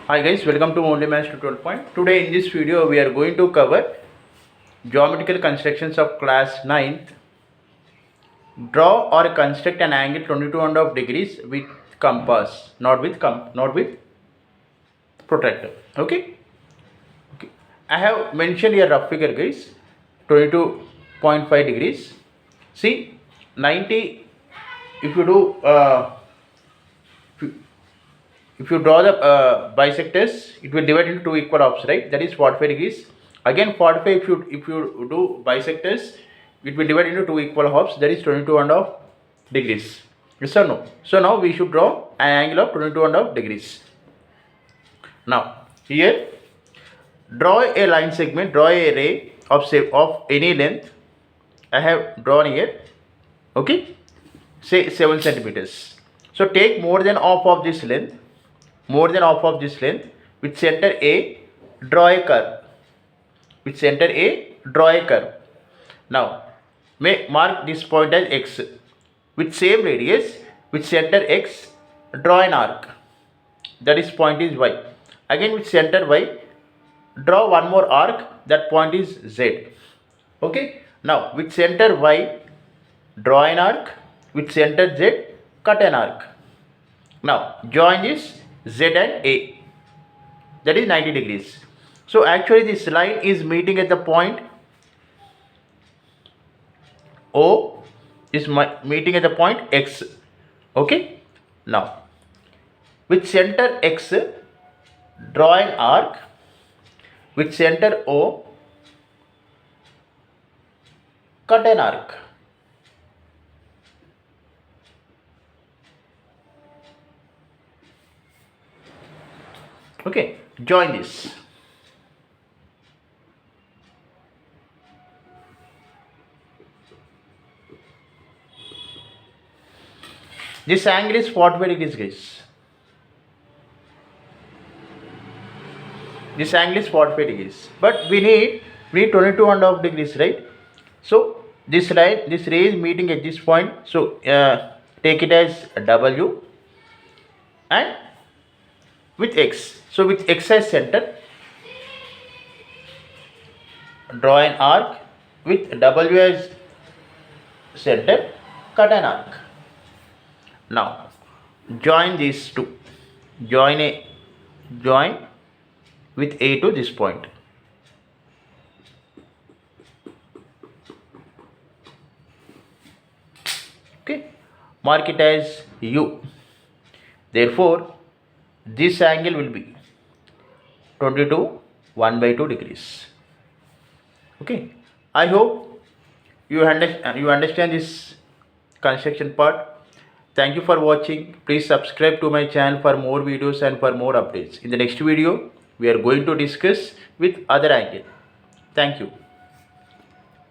Hi guys, welcome to Only Maths Tutorial Point. Today in this video we are going to cover geometrical constructions of class 9th. Draw or construct an angle 22.5 degrees with compass, not with protractor. Okay. I have mentioned here rough figure guys, 22.5 degrees. See, 90. If you do if you draw the bisectors, it will divide into two equal halves, right? That is 45 degrees. Again 45, if you do bisectors, it will divide into two equal halves, that is 22.5 degrees. Yes or no? So now we should draw an angle of 22.5 degrees. Now here, draw a line segment, draw a ray of any length. I have drawn here, okay, say 7 centimeters. So take more than half of this length, with center A, draw a curve. Now mark this point as X. With same radius, with center X, draw an arc. That is point is Y. Again with center Y, draw one more arc. That point is Z. Okay. Now with center Y, draw an arc. With center Z, cut an arc. Now join this Z and A. That is 90 degrees. So actually this line is meeting at the point O, is meeting at the point X. Okay. Now with center X, draw an arc. With center O, cut an arc. Okay, join this. This angle is 45 degrees, guys. This angle is 45 degrees. But we need 22.5 degrees, right? So this ray is meeting at this point. So take it as W and with X. So with X as center, draw an arc. With W as center, cut an arc. Now join these two. Join with A to this point. Okay. Mark it as U. Therefore this angle will be 1/2 degrees. Okay. I hope you understand this construction part. Thank you for watching. Please subscribe to my channel for more videos and for more updates. In the next video, we are going to discuss with other angle. Thank you.